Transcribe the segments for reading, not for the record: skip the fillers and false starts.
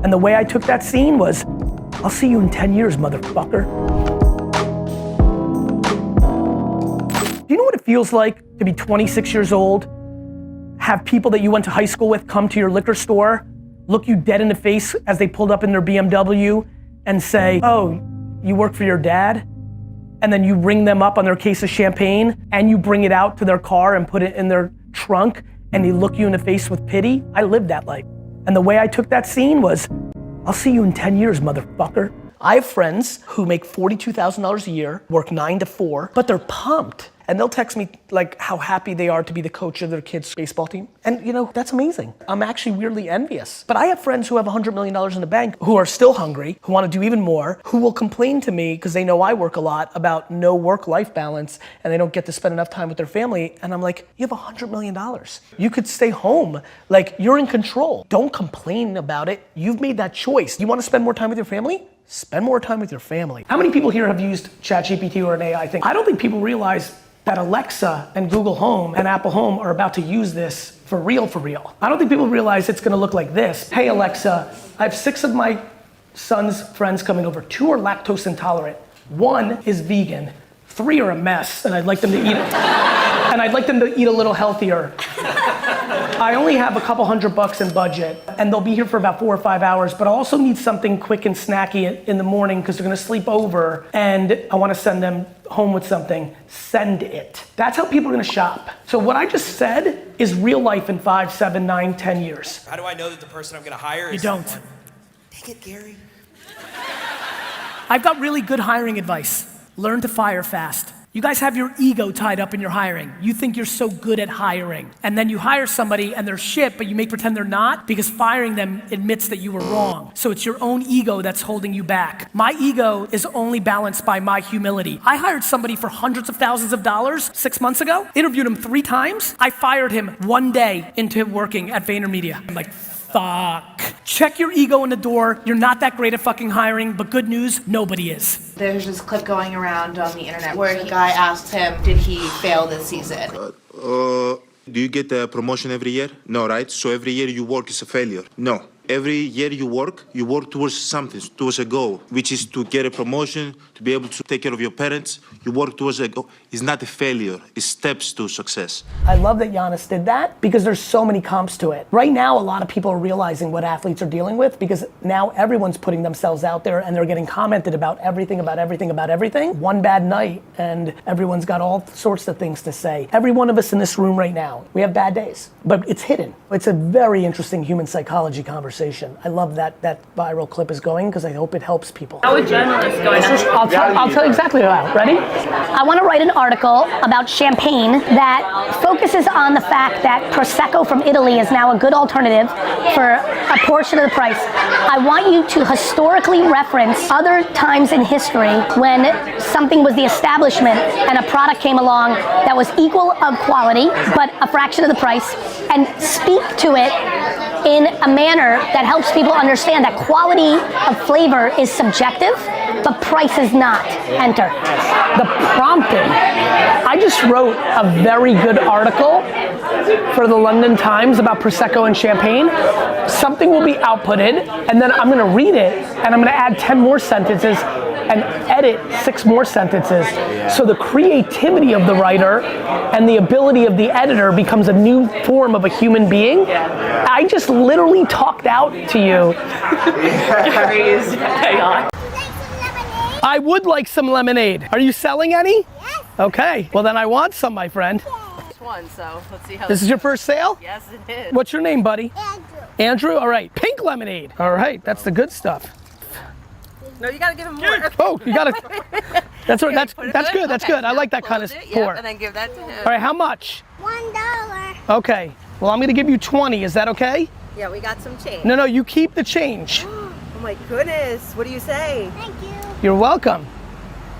And the way I took that scene was, I'll see you in 10 years, motherfucker. Do you know what it feels like to be 26 years old, have people that you went to high school with come to your liquor store, look you dead in the face as they pulled up in their BMW and say, oh, you work for your dad? And then you ring them up on their case of champagne and you bring it out to their car and put it in their trunk and they look you in the face with pity? I lived that life. And the way I took that scene was, I'll see you in 10 years, motherfucker. I have friends who make $42,000 a year, work 9 to 4, but they're pumped. And they'll text me like how happy they are to be the coach of their kids' baseball team. And you know, that's amazing. I'm actually weirdly envious. But I have friends who have $100 million in the bank who are still hungry, who want to do even more, who will complain to me because they know I work a lot about no work-life balance and they don't get to spend enough time with their family. And I'm like, you have $100 million. You could stay home. Like, you're in control. Don't complain about it. You've made that choice. You want to spend more time with your family? Spend more time with your family. How many people here have used ChatGPT or an AI thing? I don't think people realize that Alexa and Google Home and Apple Home are about to use this for real, for real. I don't think people realize it's gonna look like this. Hey Alexa, I have 6 of my son's friends coming over. 2 are lactose intolerant. 1 is vegan. 3 are a mess, and I'd like them to eat and I'd like them to eat a little healthier. I only have a couple $100 in budget, and they'll be here for about 4 or 5 hours, but I also need something quick and snacky in the morning because they're gonna sleep over, and I wanna send them home with something. Send it. That's how people are gonna shop. So what I just said is real life in 5, 7, 9, 10 years. How do I know that the person I'm gonna hire is You don't. someone? Take it, Gary. I've got really good hiring advice. Learn to fire fast. You guys have your ego tied up in your hiring. You think you're so good at hiring. And then you hire somebody and they're shit, but you make pretend they're not because firing them admits that you were wrong. So it's your own ego that's holding you back. My ego is only balanced by my humility. I hired somebody for hundreds of thousands of dollars 6 months ago, interviewed him 3 times. I fired him 1 day into working at VaynerMedia. I'm like, fuck. Check your ego in the door. You're not that great at fucking hiring, but good news, nobody is. There's this clip going around on the internet where a guy asked him, did he fail this season? Do you get a promotion every year? No, right? So every year you work is a failure? No. Every year you work towards something, towards a goal, which is to get a promotion, to be able to take care of your parents. You work towards a goal. It's not a failure, it's steps to success. I love that Giannis did that because there's so many comps to it. Right now, a lot of people are realizing what athletes are dealing with because now everyone's putting themselves out there and they're getting commented about everything, about everything, about everything. One bad night and everyone's got all sorts of things to say. Every one of us in this room right now, we have bad days, but it's hidden. It's a very interesting human psychology conversation. I love that viral clip is going because I hope it helps people. How would journalists going I'll tell you exactly how. Ready? I want to write an article about champagne that focuses on the fact that Prosecco from Italy is now a good alternative for a portion of the price. I want you to historically reference other times in history when something was the establishment and a product came along that was equal of quality but a fraction of the price, and speak to it in a manner that helps people understand that quality of flavor is subjective, but price is not. Enter. The prompting. I just wrote a very good article for the London Times about Prosecco and champagne. Something will be outputted, and then I'm gonna read it, and I'm gonna add 10 more sentences and edit 6 more sentences. So the creativity of the writer and the ability of the editor becomes a new form of a human being. I just literally talked out to you. I would like some lemonade. Are you selling any? Yes. Okay, well then I want some, my friend. one, so let's see how This is your first sale? Yes, it is. What's your name, buddy? Andrew. Andrew, all right. Pink lemonade. All right, that's the good stuff. No, you gotta give him more. Oh, you gotta, that's right, that's good, that's Okay, good. I yeah, like that kind of close it, pour. yeah, and then give that to him. All right, how much? $1. Okay, well I'm gonna give you 20, is that okay? Yeah, we got some change. No, you keep the change. Oh my goodness, what do you say? Thank you. You're welcome.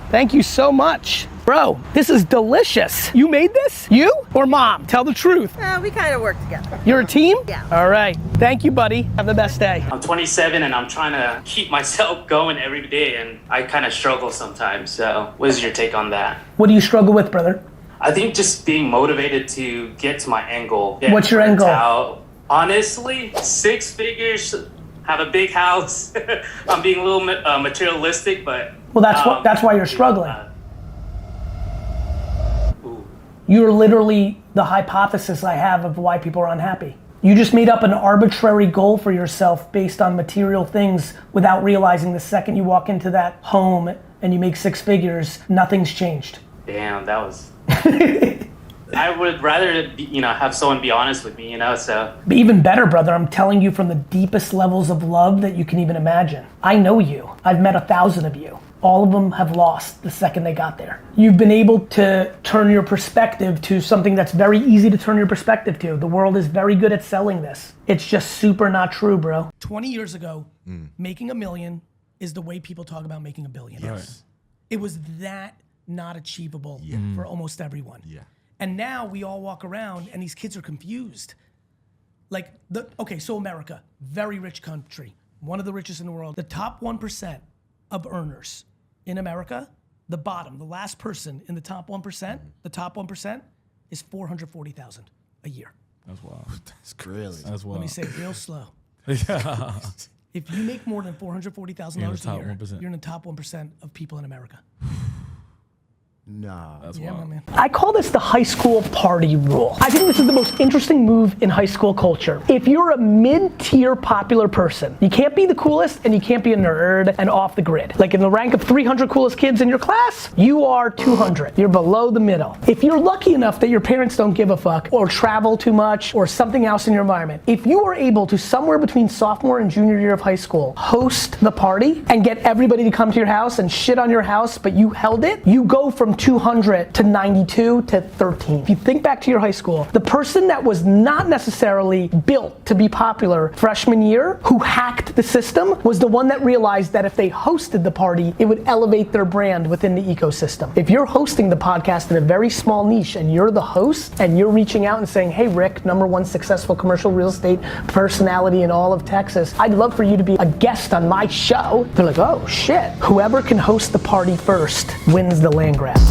Thank you so much. Bro, this is delicious. You made this? You or mom? Tell the truth. We kind of work together. You're a team? Yeah. All right, thank you, buddy. Have the best day. I'm 27 and I'm trying to keep myself going every day, and I kind of struggle sometimes. So what is your take on that? What do you struggle with, brother? I think just being motivated to get to my end goal. What's your end goal? Honestly, 6 figures have a big house. I'm being a little materialistic, but Well, that's why you're struggling. Ooh. You're literally the hypothesis I have of why people are unhappy. You just made up an arbitrary goal for yourself based on material things without realizing the second you walk into that home and you make 6 figures, nothing's changed. Damn, that was. I would rather, have someone be honest with me, so. But even better, brother, I'm telling you from the deepest levels of love that you can even imagine. I know you. I've met 1,000 of you. All of them have lost the second they got there. You've been able to turn your perspective to something that's very easy to turn your perspective to. The world is very good at selling this. It's just super not true, bro. 20 years ago, making $1 million is the way people talk about making $1 billion. Yes. It was that not achievable for almost everyone. Yeah. And now we all walk around and these kids are confused. So America, very rich country, one of the richest in the world. The top 1% of earners in America, the last person in the top 1%, the top 1% is $440,000 a year. That's wild. That's crazy. That's wild. Let me say it real slow. Yeah. If you make more than $440,000 a year, 1%. you're in the top 1% of people in America. Nah. That's Yeah, wild. my man. I call this the high school party rule. I think this is the most interesting move in high school culture. If you're a mid-tier popular person, you can't be the coolest and you can't be a nerd and off the grid. Like in the rank of 300 coolest kids in your class, you are 200. You're below the middle. If you're lucky enough that your parents don't give a fuck or travel too much or something else in your environment, if you are able to somewhere between sophomore and junior year of high school host the party and get everybody to come to your house and shit on your house, but you held it, you go from 200 to 92 to 13. If you think back to your high school, the person that was not necessarily built to be popular freshman year, who hacked the system, was the one that realized that if they hosted the party, it would elevate their brand within the ecosystem. If you're hosting the podcast in a very small niche and you're the host and you're reaching out and saying, hey Rick, #1 successful commercial real estate personality in all of Texas, I'd love for you to be a guest on my show. They're like, oh shit. Whoever can host the party first wins the land grab.